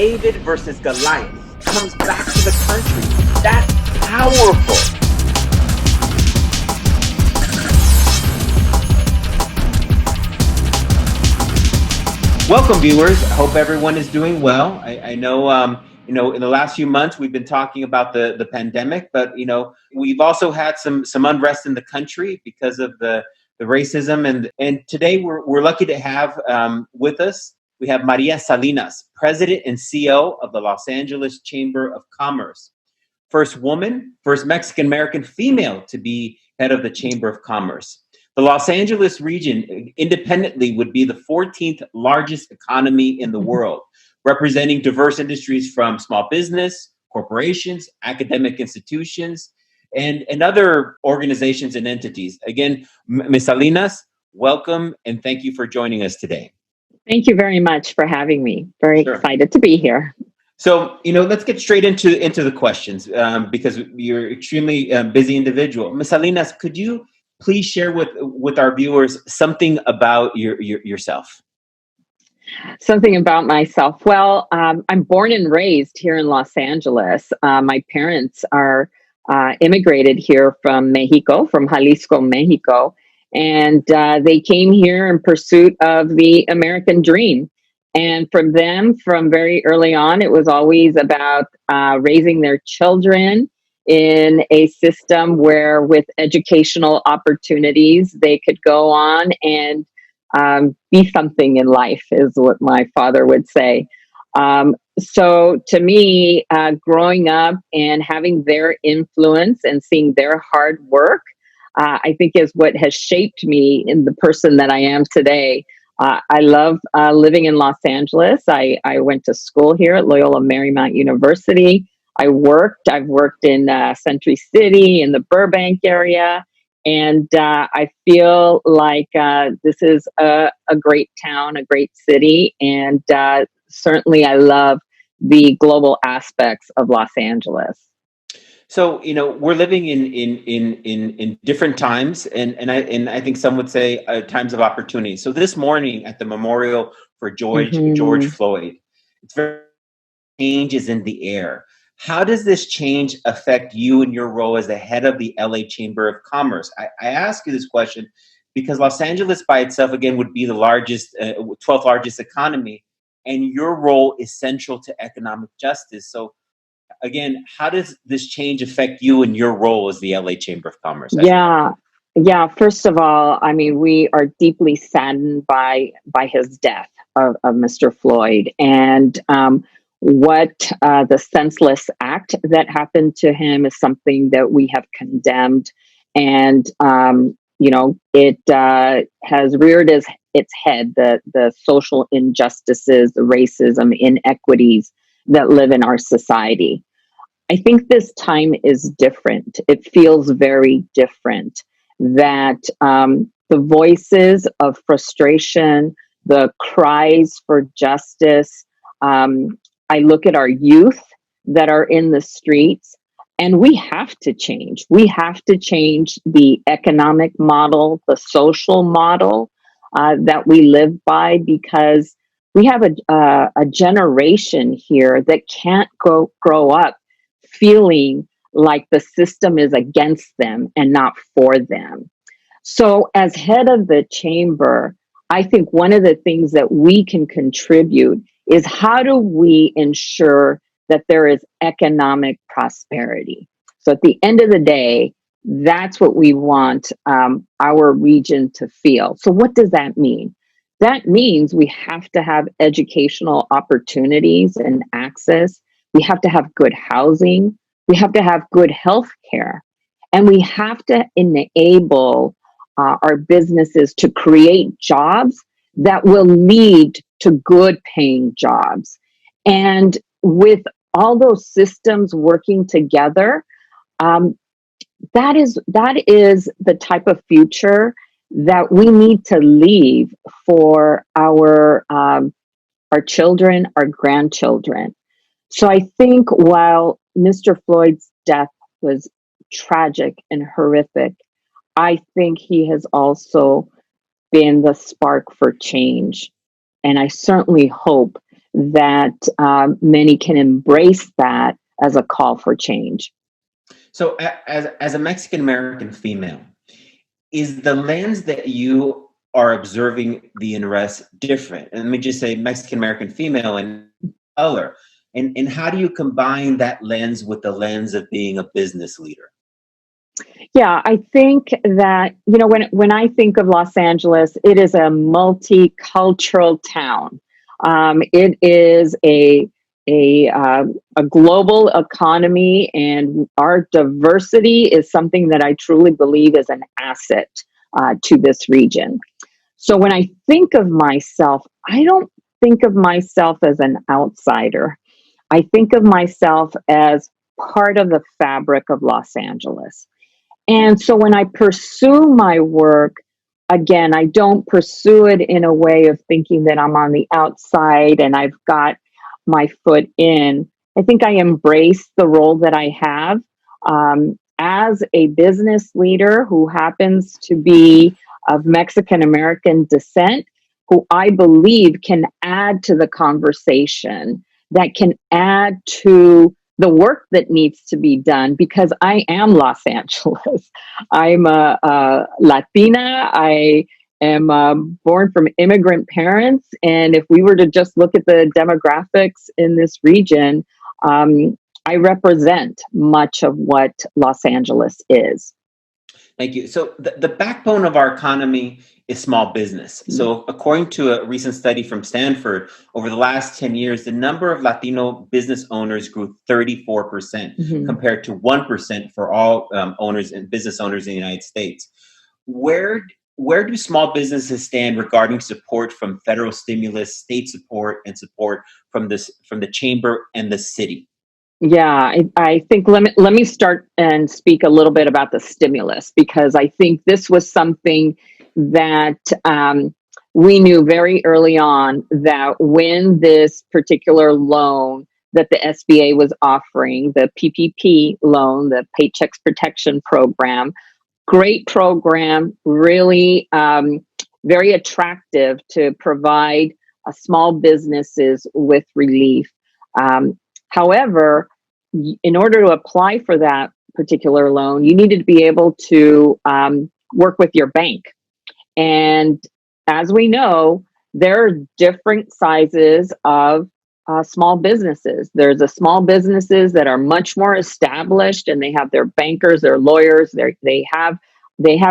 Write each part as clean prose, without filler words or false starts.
David versus Goliath comes back to the country. That's powerful. Welcome, viewers. I hope everyone is doing well. I know, in the last few months we've been talking about the pandemic, but we've also had some unrest in the country because of the racism, and today we're lucky to have with us. We have Maria Salinas, President and CEO of the Los Angeles Chamber of Commerce. First woman, first Mexican-American female to be head of the Chamber of Commerce. The Los Angeles region independently would be the 14th largest economy in the world, representing diverse industries from small business, corporations, academic institutions, and other organizations and entities. Again, Ms. Salinas, welcome and thank you for joining us today. Thank you very much for having me. Very excited to be here. So, let's get straight into the questions because you're an extremely busy individual. Ms. Salinas, could you please share with our viewers something about yourself? Something about myself. Well, I'm born and raised here in Los Angeles. My parents are immigrated here from Mexico, from Jalisco, Mexico. And they came here in pursuit of the American dream. And from very early on, it was always about raising their children in a system where with educational opportunities, they could go on and be something in life, is what my father would say. So to me, growing up and having their influence and seeing their hard work, I think is what has shaped me in the person that I am today. I love living in Los Angeles. I went to school here at Loyola Marymount University. I've worked in Century City, in the Burbank area. And I feel like this is a great town, a great city. And certainly I love the global aspects of Los Angeles. So, we're living in different times, and I think some would say times of opportunity. So this morning at the memorial for George Floyd, it's very change is in the air. How does this change affect you and your role as the head of the LA Chamber of Commerce? I ask you this question because Los Angeles by itself, again, would be the 12th largest economy, and your role is central to economic justice. So again, how does this change affect you and your role as the LA Chamber of Commerce? Yeah. First of all, I mean, we are deeply saddened by his death of Mr. Floyd, and what the senseless act that happened to him is something that we have condemned, and it has reared its head, the social injustices, the racism, inequities that live in our society. I think this time is different. It feels very different that the voices of frustration, the cries for justice, I look at our youth that are in the streets, and we have to change. We have to change the economic model, the social model that we live by, because we have a generation here that can't grow up feeling like the system is against them and not for them. So as head of the chamber, I think one of the things that we can contribute is how do we ensure that there is economic prosperity? So at the end of the day, that's what we want our region to feel. So what does that mean? That means we have to have educational opportunities and access. We have to have good housing. We have to have good health care. And we have to enable our businesses to create jobs that will lead to good paying jobs. And with all those systems working together, that is the type of future that we need to leave for our children, our grandchildren. So I think while Mr. Floyd's death was tragic and horrific, I think he has also been the spark for change. And I certainly hope that many can embrace that as a call for change. So, as a Mexican American female, is the lens that you are observing the unrest different? And let me just say Mexican American female and color. And how do you combine that lens with the lens of being a business leader? Yeah, I think that, when I think of Los Angeles, it is a multicultural town. It is a global economy, and our diversity is something that I truly believe is an asset to this region. So when I think of myself, I don't think of myself as an outsider. I think of myself as part of the fabric of Los Angeles. And so when I pursue my work, again, I don't pursue it in a way of thinking that I'm on the outside and I've got my foot in. I think I embrace the role that I have as a business leader who happens to be of Mexican American descent, who I believe can add to the conversation, that can add to the work that needs to be done, because I am Los Angeles. I'm a Latina. I am born from immigrant parents. And if we were to just look at the demographics in this region, I represent much of what Los Angeles is. Thank you. So the backbone of our economy is small business. So according to a recent study from Stanford, over the last 10 years, the number of Latino business owners grew 34% compared to 1% for all owners and business owners in the United States. Where do small businesses stand regarding support from federal stimulus, state support, and support from the chamber and the city? Yeah, I think let me start and speak a little bit about the stimulus, because I think this was something that we knew very early on, that when this particular loan that the SBA was offering, the PPP loan, the Paychecks Protection Program, great program, really very attractive to provide small businesses with relief. However, in order to apply for that particular loan, you needed to be able to work with your bank. And as we know, there are different sizes of small businesses. There's the small businesses that are much more established, and they have their bankers, their lawyers. They have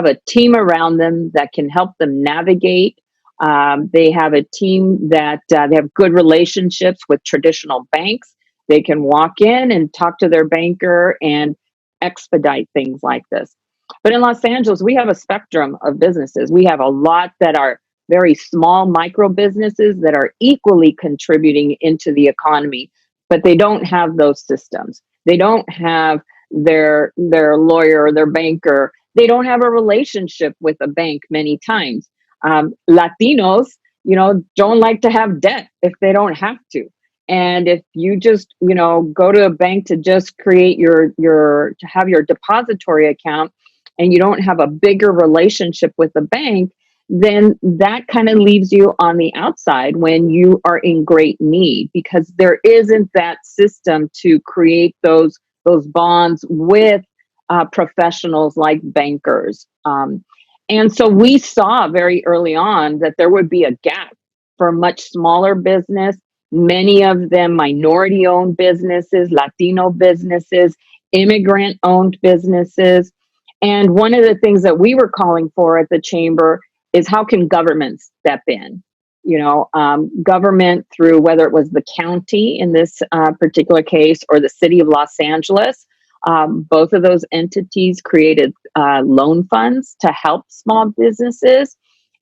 a team around them that can help them navigate. They have a team that they have good relationships with traditional banks. They can walk in and talk to their banker and expedite things like this. But in Los Angeles, we have a spectrum of businesses. We have a lot that are very small micro businesses that are equally contributing into the economy, but they don't have those systems. They don't have their lawyer or their banker. They don't have a relationship with a bank many times. Latinos, don't like to have debt if they don't have to. And if you just, go to a bank to just create to have your depository account, and you don't have a bigger relationship with the bank, then that kind of leaves you on the outside when you are in great need, because there isn't that system to create those bonds with professionals like bankers. And so we saw very early on that there would be a gap for much smaller business, many of them minority-owned businesses, Latino businesses, immigrant-owned businesses. And one of the things that we were calling for at the chamber is, how can government step in? Government, through whether it was the county in this particular case or the city of Los Angeles. Both of those entities created loan funds to help small businesses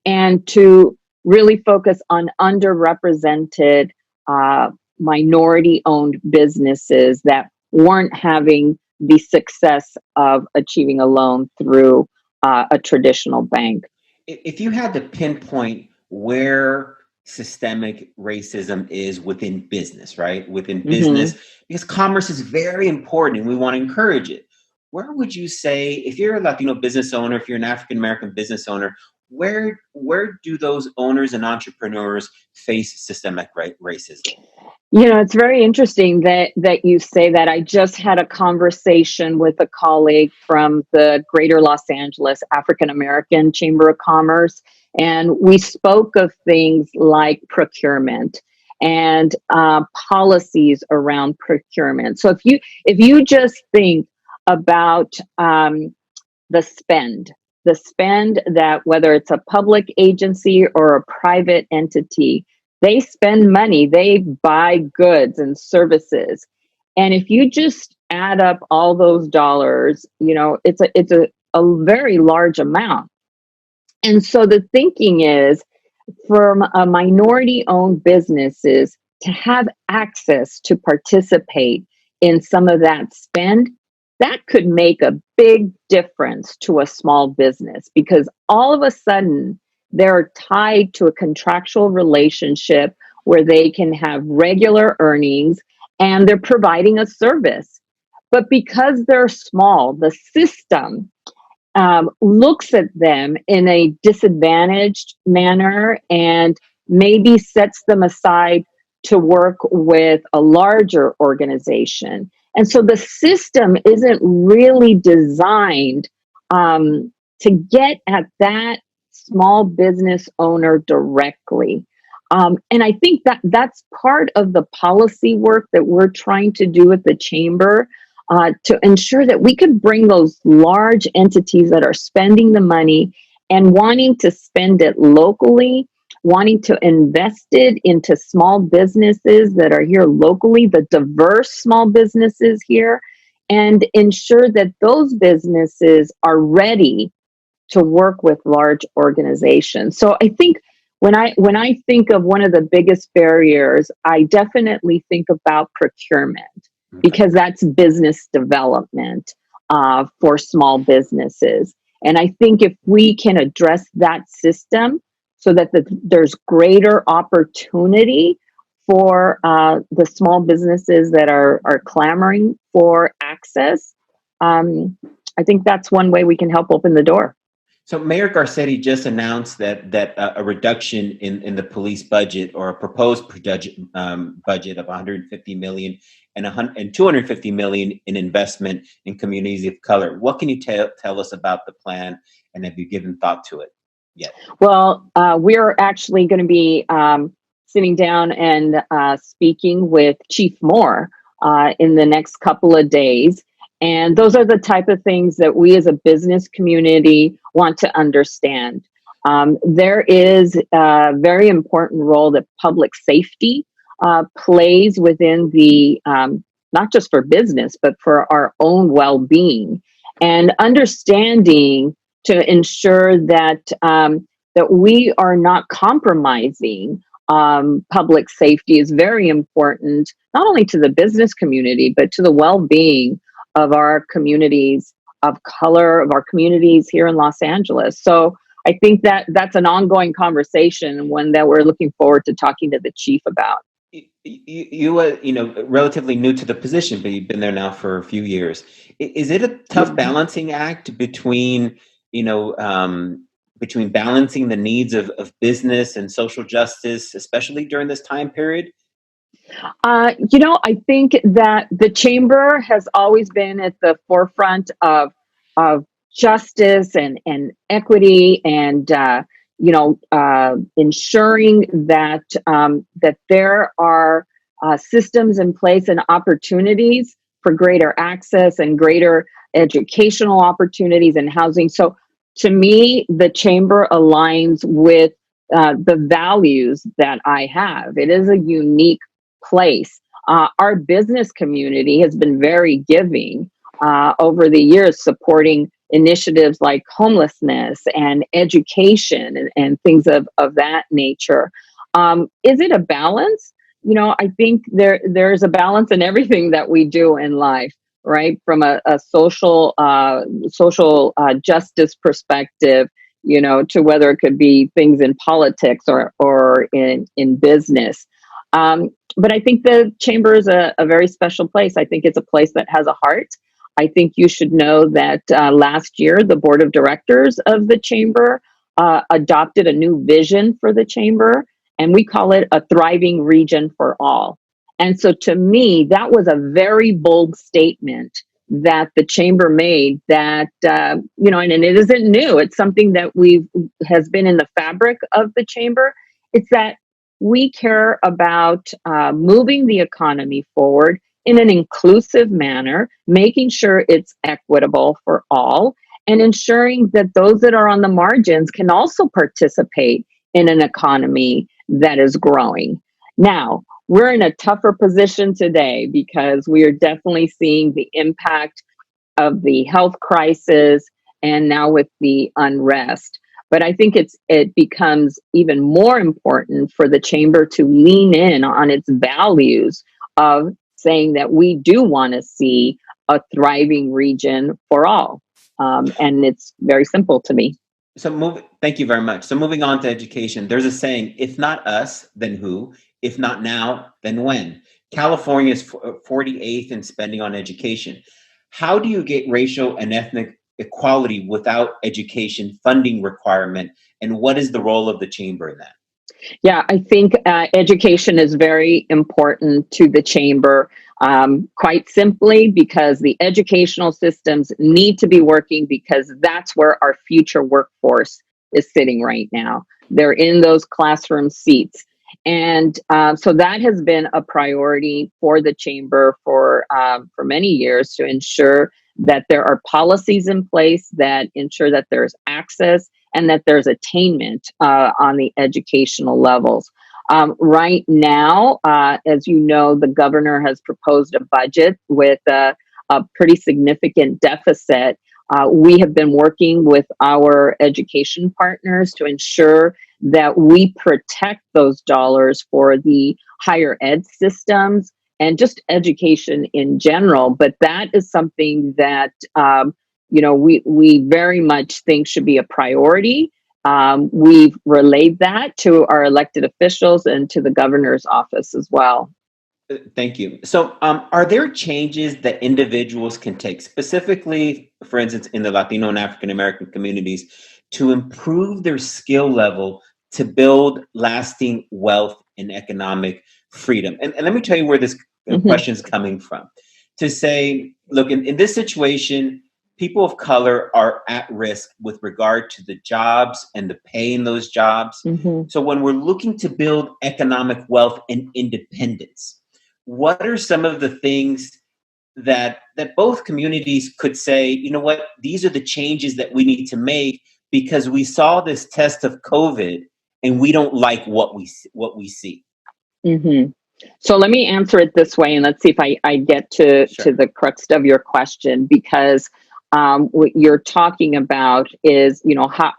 and to really focus on underrepresented minority-owned businesses that weren't having the success of achieving a loan through a traditional bank. If you had to pinpoint where systemic racism is within business, right? Within business, because commerce is very important and we want to encourage it. Where would you say, if you're a Latino business owner, if you're an African-American business owner, where do those owners and entrepreneurs face systemic racism? It's very interesting that you say that. I just had a conversation with a colleague from the Greater Los Angeles African American Chamber of Commerce, and we spoke of things like procurement and policies around procurement. So if you just think about the spend, the spend that whether it's a public agency or a private entity, they spend money, they buy goods and services. And if you just add up all those dollars, it's a very large amount. And so the thinking is from a minority owned businesses to have access to participate in some of that spend, that could make a big difference to a small business because all of a sudden they're tied to a contractual relationship where they can have regular earnings and they're providing a service. But because they're small, the system looks at them in a disadvantaged manner and maybe sets them aside to work with a larger organization. And so the system isn't really designed to get at that small business owner directly. And I think that's part of the policy work that we're trying to do at the chamber to ensure that we can bring those large entities that are spending the money and wanting to spend it locally, wanting to invest it into small businesses that are here locally, the diverse small businesses here, and ensure that those businesses are ready to work with large organizations. So I think when I think of one of the biggest barriers, I definitely think about procurement because that's business development for small businesses. And I think if we can address that system so that there's greater opportunity for the small businesses that are clamoring for access, I think that's one way we can help open the door. So Mayor Garcetti just announced that a reduction in the police budget or a proposed budget of 150 million and 250 million in investment in communities of color. What can you tell us about the plan, and have you given thought to it yet? Well, we're actually going to be sitting down and speaking with Chief Moore in the next couple of days. And those are the type of things that we as a business community want to understand. There is a very important role that public safety plays within the, not just for business, but for our own well-being. And understanding to ensure that that we are not compromising public safety is very important, not only to the business community, but to the well-being of our communities of color, of our communities here in Los Angeles. So I think that's an ongoing conversation, one that we're looking forward to talking to the chief about. You relatively new to the position, but you've been there now for a few years. Is it a tough balancing act between balancing the needs of business and social justice, especially during this time period? I think that the chamber has always been at the forefront of justice and equity and ensuring that that there are systems in place and opportunities for greater access and greater educational opportunities and housing. So to me, the chamber aligns with the values that I have. It is a unique place. Our business community has been very giving over the years, supporting initiatives like homelessness and education and things of that nature. Is it a balance? I think there's a balance in everything that we do in life, right? From a social justice perspective, to whether it could be things in politics or in business. But I think the chamber is a very special place. I think it's a place that has a heart. I think you should know that last year, the board of directors of the chamber adopted a new vision for the chamber, and we call it a thriving region for all. And so to me, that was a very bold statement that the chamber made that, and it isn't new. It's something that has been in the fabric of the chamber. It's that we care about moving the economy forward in an inclusive manner, making sure it's equitable for all, and ensuring that those that are on the margins can also participate in an economy that is growing. Now, we're in a tougher position today because we are definitely seeing the impact of the health crisis and now with the unrest. But I think it becomes even more important for the chamber to lean in on its values of saying that we do want to see a thriving region for all. And it's very simple to me. Thank you very much. So moving on to education, there's a saying, if not us, then who? If not now, then when? California is 48th in spending on education. How do you get racial and ethnic equality without education funding requirement? And what is the role of the chamber in that? Yeah, I think education is very important to the chamber, quite simply because the educational systems need to be working because that's where our future workforce is sitting right now. They're in those classroom seats. And so that has been a priority for the chamber for many years to ensure that there are policies in place that ensure that there's access and that there's attainment on the educational levels. Right now, as you know, the governor has proposed a budget with a pretty significant deficit. We have been working with our education partners to ensure that we protect those dollars for the higher ed systems and just education in general. But that is something that we very much think should be a priority. We've relayed that to our elected officials and to the governor's office as well. Thank you. So are there changes that individuals can take, specifically, for instance, in the Latino and African American communities, to improve their skill level to build lasting wealth and economic freedom? And let me tell you where this question is coming from. To say, look, in this situation, people of color are at risk with regard to the jobs and the pay in those jobs. So when we're looking to build economic wealth and independence, what are some of the things that both communities could say, you know what, these are the changes that we need to make because we saw this test of COVID and we don't like what we see? So let me answer it this way, and let's see if I get to the crux of your question, because what you're talking about is,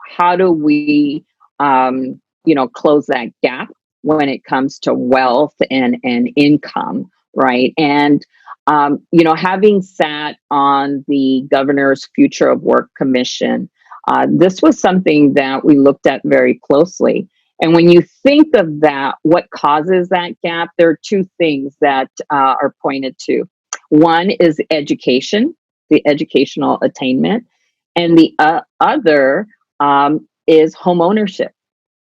how do we, close that gap when it comes to wealth and income, right? And, having sat on the Governor's Future of Work Commission, this was something that we looked at very closely. And when you think of that, what causes that gap, there are two things that are pointed to. One is education, the educational attainment, and the other is home ownership.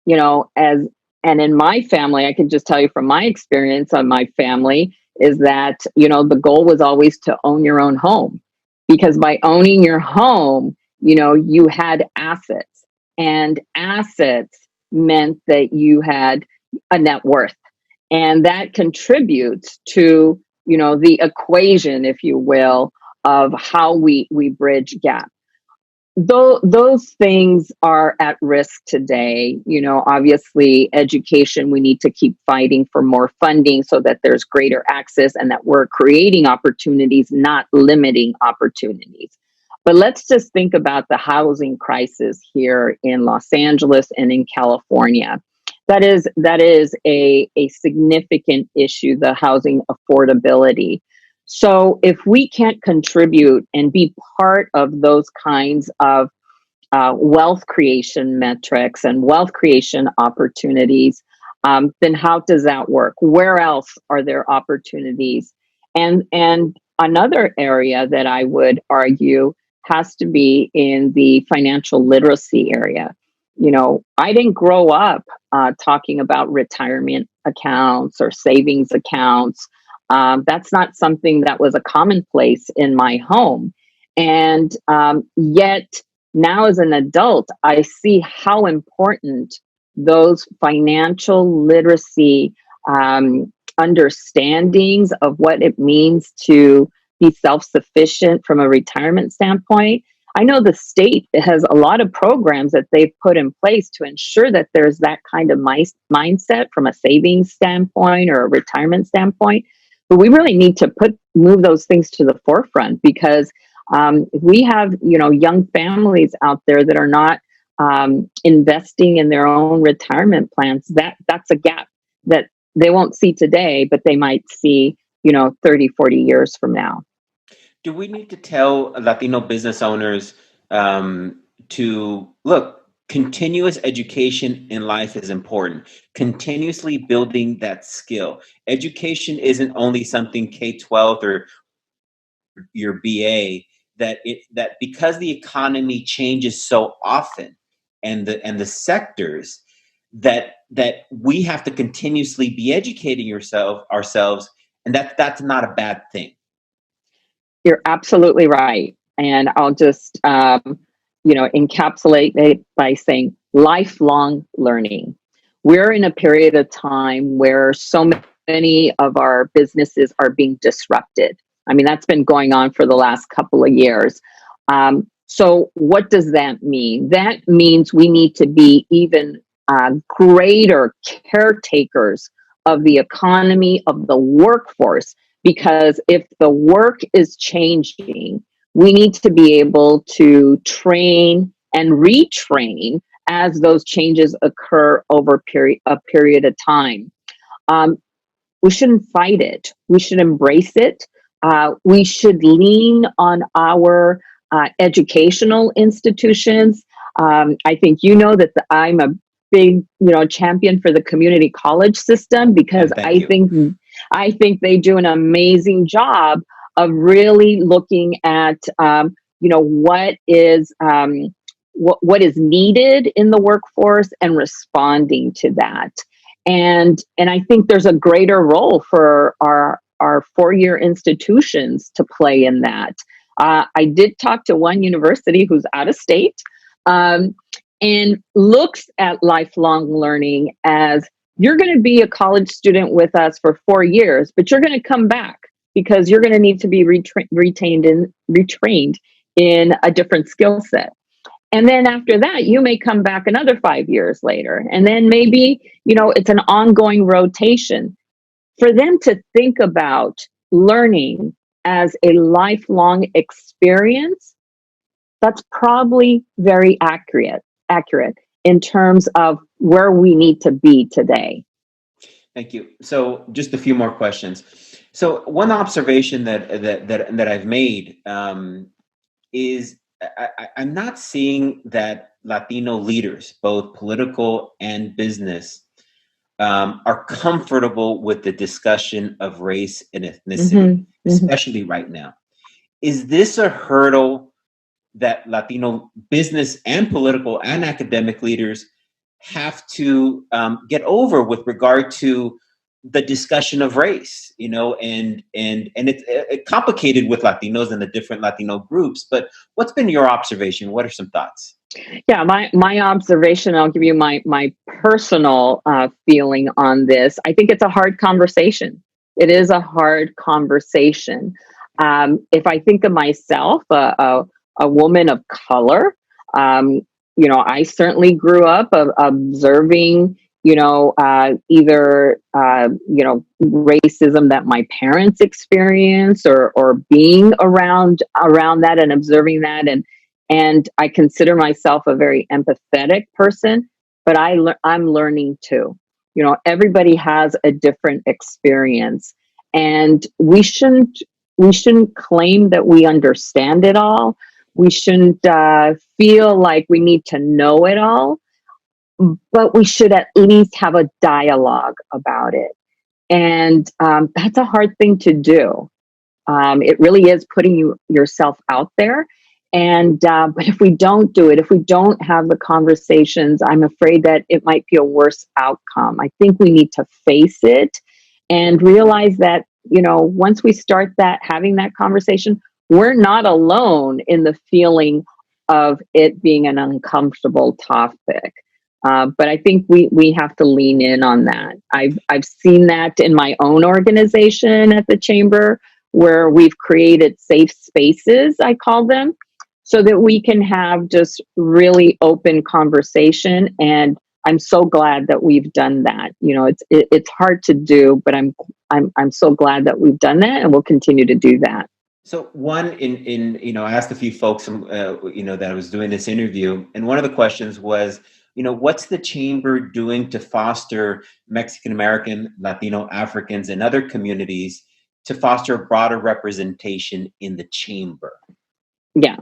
And in my family, I can just tell you from my experience on my family is that, the goal was always to own your own home, because by owning your home, you had assets, and assets meant that you had a net worth, and that contributes to, the equation, if you will, of how we bridge gap. Though those things are at risk today, obviously education, we need to keep fighting for more funding so that there's greater access and that we're creating opportunities, not limiting opportunities. But let's just think about the housing crisis here in Los Angeles and in California. That is a significant issue, the housing affordability. So if we can't contribute and be part of those kinds of wealth creation metrics and wealth creation opportunities, then how does that work? Where else are there opportunities? And another area that I would argue has to be in the financial literacy area. I didn't grow up talking about retirement accounts or savings accounts. That's not something that was a commonplace in my home. And yet, now as an adult, I see how important those financial literacy understandings of what it means to be self sufficient from a retirement standpoint. I know the state has a lot of programs that they've put in place to ensure that there's that kind of mindset from a savings standpoint or a retirement standpoint. But we really need to move those things to the forefront, because we have young families out there that are not investing in their own retirement plans. That's a gap that they won't see today, but they might see 30, 40 years from now. Do we need to tell Latino business owners to look? Continuous education in life is important. Continuously building that skill. Education isn't only something K-12 or your BA. That because the economy changes so often, and the sectors, that we have to continuously be educating ourselves, and that's not a bad thing. You're absolutely right. And I'll just, encapsulate it by saying lifelong learning. We're in a period of time where so many of our businesses are being disrupted. I mean, that's been going on for the last couple of years. So what does that mean? That means we need to be even greater caretakers of the economy, of the workforce. Because if the work is changing, we need to be able to train and retrain as those changes occur over a period of time. We shouldn't fight it. We should embrace it. We should lean on our educational institutions. I think that I'm a big, champion for the community college system, because I think they do an amazing job of really looking at, what is needed in the workforce and responding to that. And I think there's a greater role for our 4-year institutions to play in that. I did talk to one university who's out of state, and looks at lifelong learning as, you're going to be a college student with us for 4 years, but you're going to come back because you're going to need to be retrained in a different skill set. And then after that, you may come back another 5 years later. And then maybe, it's an ongoing rotation. For them to think about learning as a lifelong experience, that's probably very accurate in terms of where we need to be today. Thank you. So just a few more questions. So one observation that I've made is I'm not seeing that Latino leaders, both political and business, are comfortable with the discussion of race and ethnicity, especially right now. Is this a hurdle that Latino business and political and academic leaders have to get over with regard to the discussion of race? And it's complicated with Latinos and the different Latino groups. But what's been your observation? What are some thoughts? Yeah, my observation, I'll give you my personal feeling on this. I think it's a hard conversation. It is a hard conversation. If I think of myself, a woman of color, I certainly grew up observing, either, racism that my parents experienced, or being around that and observing that. And I consider myself a very empathetic person, but I'm learning too. Everybody has a different experience, and we shouldn't claim that we understand it all. We shouldn't feel like we need to know it all, but we should at least have a dialogue about it. And that's a hard thing to do. It really is putting yourself out there. But if we don't do it, if we don't have the conversations, I'm afraid that it might be a worse outcome. I think we need to face it and realize that, once we start having that conversation, we're not alone in the feeling of it being an uncomfortable topic. But I think we have to lean in on that. I've seen that in my own organization at the Chamber, where we've created safe spaces, I call them, so that we can have just really open conversation. And I'm so glad that we've done that. It's hard to do, but I'm so glad that we've done that, and we'll continue to do that. So one I asked a few folks, that I was doing this interview, and one of the questions was, what's the Chamber doing to foster Mexican American, Latino, Africans, and other communities to foster broader representation in the Chamber? Yeah,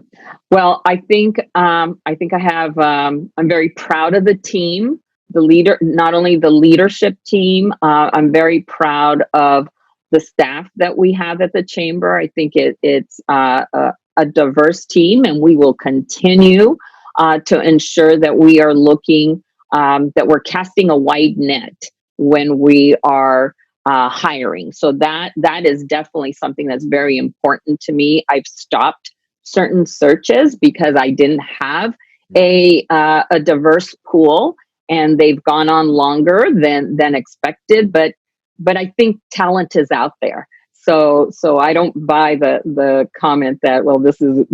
well, I think I have. I'm very proud of the team, the leader, not only the leadership team. I'm very proud of the staff that we have at the Chamber. I think it's a diverse team, and we will continue to ensure that we are looking, that we're casting a wide net when we are hiring. So that is definitely something that's very important to me. I've stopped certain searches because I didn't have a diverse pool, and they've gone on longer than expected. But I think talent is out there. So I don't buy the comment that, well, this is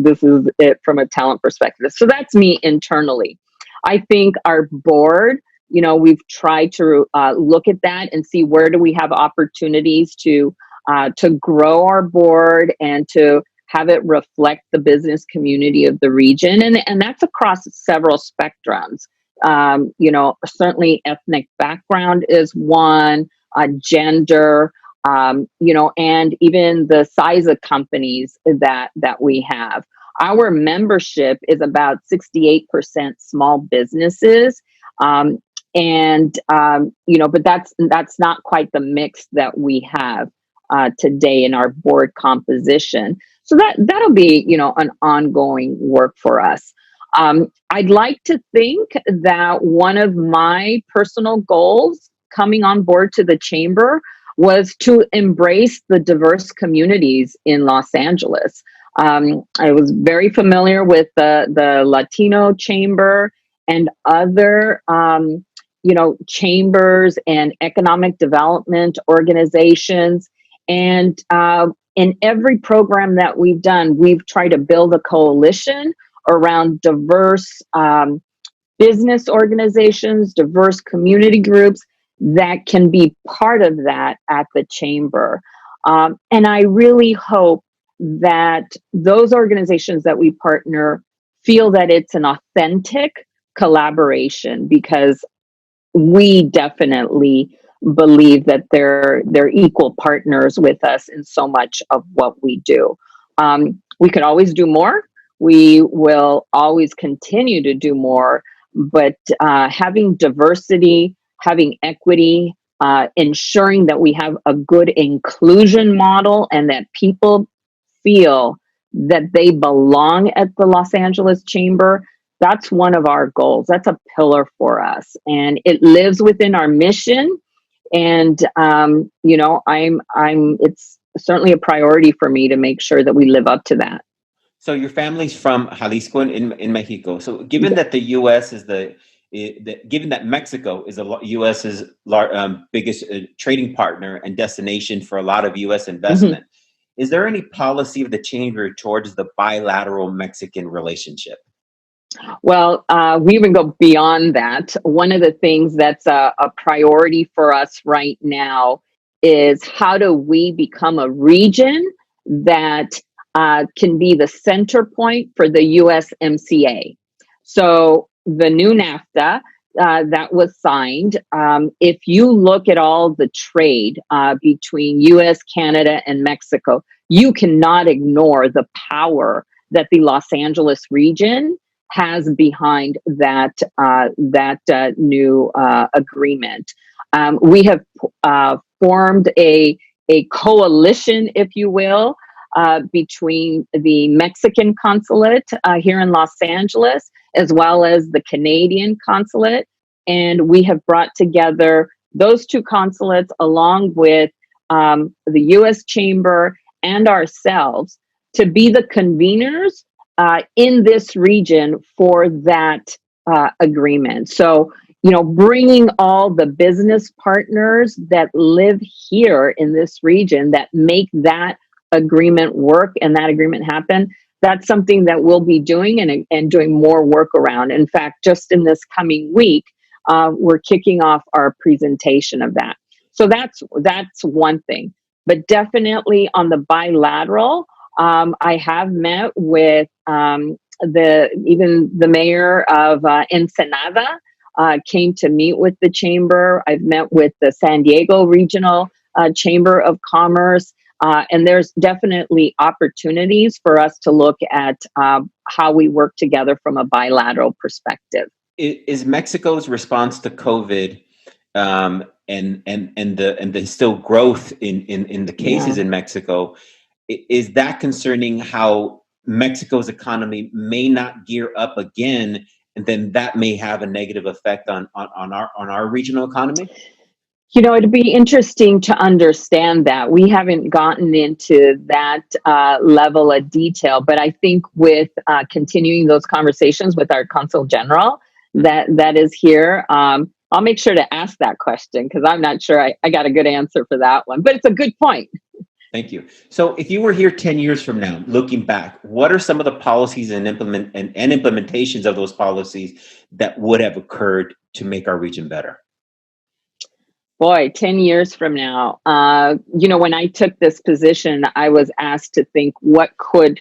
it from a talent perspective. So that's me internally. I think our board, we've tried to look at that and see where do we have opportunities to grow our board and to have it reflect the business community of the region. And that's across several spectrums. Certainly ethnic background is one, gender, and even the size of companies that we have. Our membership is about 68% small businesses. But that's not quite the mix that we have today in our board composition. So that'll be, an ongoing work for us. I'd like to think that one of my personal goals coming on board to the Chamber was to embrace the diverse communities in Los Angeles. I was very familiar with the Latino Chamber and other, chambers and economic development organizations. And in every program that we've done, we've tried to build a coalition around diverse business organizations, diverse community groups that can be part of that at the Chamber. And I really hope that those organizations that we partner feel that it's an authentic collaboration, because we definitely believe that they're equal partners with us in so much of what we do. We could always do more. We will always continue to do more, but having diversity, having equity, ensuring that we have a good inclusion model and that people feel that they belong at the Los Angeles Chamber, that's one of our goals. That's a pillar for us, and it lives within our mission. And it's certainly a priority for me to make sure that we live up to that. So your family's from Jalisco in Mexico. So given that the U.S. is given that Mexico is the U.S.'s biggest trading partner and destination for a lot of U.S. investment, is there any policy of the Chamber towards the bilateral Mexican relationship? Well, we even go beyond that. One of the things that's a priority for us right now is how do we become a region that can be the center point for the USMCA. So the new NAFTA that was signed, if you look at all the trade between US, Canada, and Mexico, you cannot ignore the power that the Los Angeles region has behind that new agreement. We have formed a coalition, if you will, between the Mexican consulate here in Los Angeles, as well as the Canadian consulate. And we have brought together those two consulates along with the U.S. Chamber and ourselves to be the conveners in this region for that agreement. So, bringing all the business partners that live here in this region that make that agreement work and that agreement happen, that's something that we'll be doing and doing more work around. In fact, just in this coming week, we're kicking off our presentation of that. So that's one thing. But definitely on the bilateral, I have met with even the mayor of Ensenada came to meet with the chamber. I've met with the San Diego Regional Chamber of Commerce. And there's definitely opportunities for us to look at how we work together from a bilateral perspective. Is Mexico's response to COVID and the still growth in the cases in Mexico, is that concerning how Mexico's economy may not gear up again, and then that may have a negative effect on our regional economy? It'd be interesting to understand that. We haven't gotten into that level of detail, but I think with continuing those conversations with our Consul General that is here, I'll make sure to ask that question because I'm not sure I got a good answer for that one, but it's a good point. Thank you. So if you were here 10 years from now, looking back, what are some of the policies and implementations of those policies that would have occurred to make our region better? Boy, 10 years from now, when I took this position, I was asked to think what could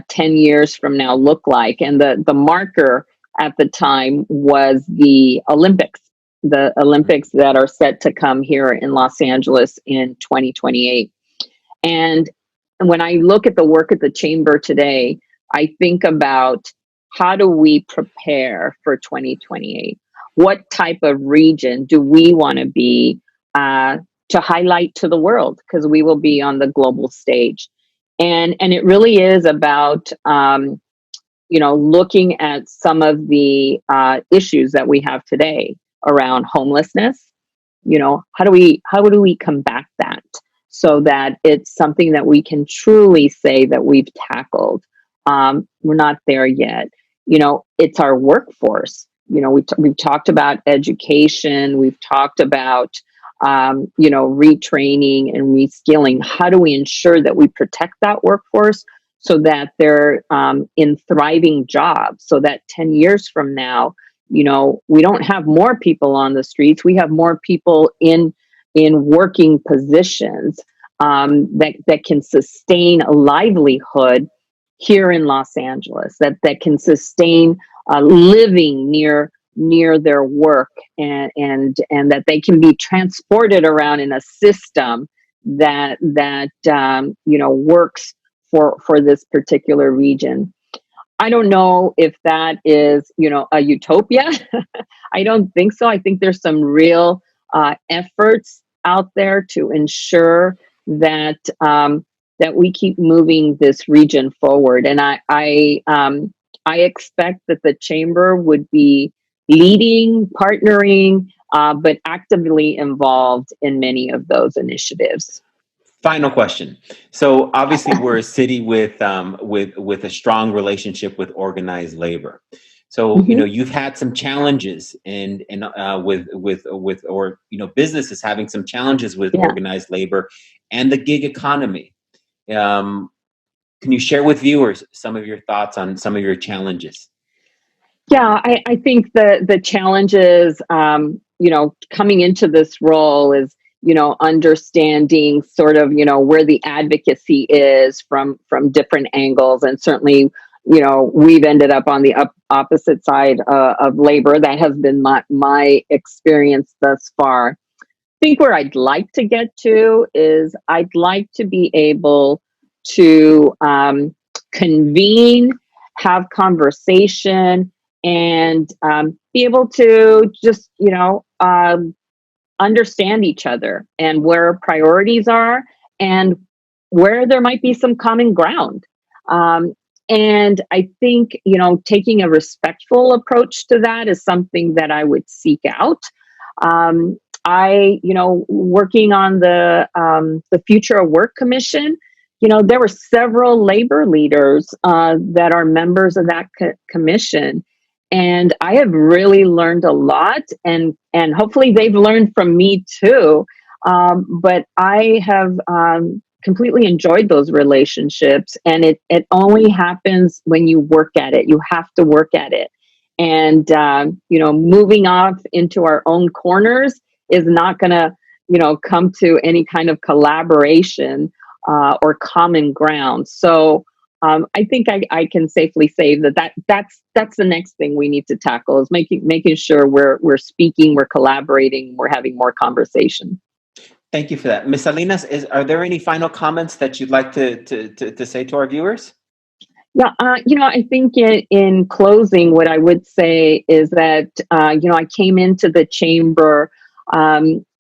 10 years from now look like. And the marker at the time was the Olympics that are set to come here in Los Angeles in 2028. And when I look at the work at the chamber today, I think about how do we prepare for 2028? What type of region do we want to be to highlight to the world? Because we will be on the global stage. And it really is about, looking at some of the issues that we have today around homelessness. How do we combat that so that it's something that we can truly say that we've tackled? We're not there yet. It's our workforce. We've talked about education. We've talked about, retraining and reskilling. How do we ensure that we protect that workforce so that they're in thriving jobs so that 10 years from now, we don't have more people on the streets. We have more people in working positions that can sustain a livelihood here in Los Angeles, that can sustain living near their work, and that they can be transported around in a system that works for this particular region. I don't know if that is a utopia. I don't think so. I think there's some real efforts out there to ensure that we keep moving this region forward. And I expect that the chamber would be leading, partnering, but actively involved in many of those initiatives. Final question. So obviously we're a city with a strong relationship with organized labor. So you've had some challenges and businesses having some challenges with organized labor and the gig economy. Can you share with viewers some of your thoughts on some of your challenges? Yeah, I think the challenges, coming into this role is, understanding sort of, where the advocacy is from different angles. And certainly, we've ended up on the opposite side of labor. That has been my experience thus far. I think where I'd like to get to is I'd like to be able to convene, have conversation, and be able to just, understand each other and where priorities are and where there might be some common ground. And I think, taking a respectful approach to that is something that I would seek out. Working on the Future of Work Commission, there were several labor leaders that are members of that commission. And I have really learned a lot, and hopefully they've learned from me too. But I have completely enjoyed those relationships, and it only happens when you work at it. You have to work at it. And, moving off into our own corners is not going to, come to any kind of collaboration or common ground. So I think I can safely say that's the next thing we need to tackle, is making sure we're speaking, we're collaborating, we're having more conversation. Thank you for that. Ms. Salinas, are there any final comments that you'd like to say to our viewers? Yeah, I think in closing, what I would say is that, I came into the chamber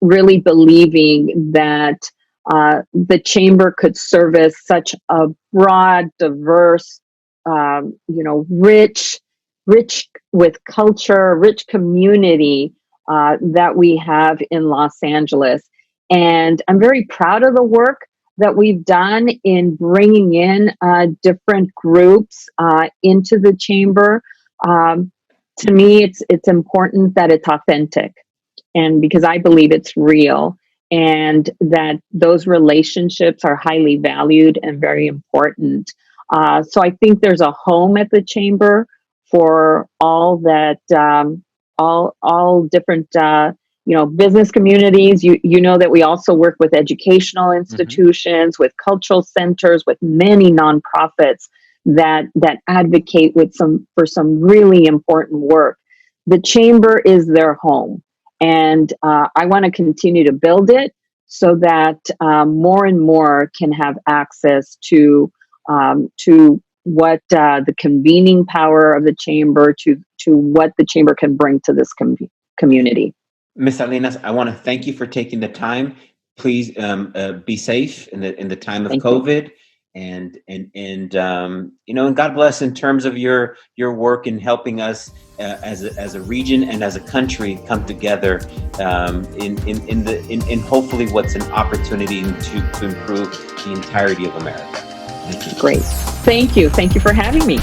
really believing that the chamber could service such a broad, diverse, rich with culture, rich community that we have in Los Angeles. And I'm very proud of the work that we've done in bringing in different groups into the chamber. To me, it's important that it's authentic, and because I believe it's real, and that those relationships are highly valued and very important. So I think there's a home at the chamber for all that, all different, business communities. You know that we also work with educational institutions, with cultural centers, with many nonprofits that advocate for some really important work. The chamber is their home, and I want to continue to build it so that more and more can have access to what the convening power of the chamber, to what the chamber can bring to this community. Ms. Salinas, I want to thank you for taking the time. Please be safe in the time of COVID, and God bless in terms of your work in helping us as a region and as a country come together in hopefully what's an opportunity to improve the entirety of America. Thank you. Great. Thank you. Thank you for having me.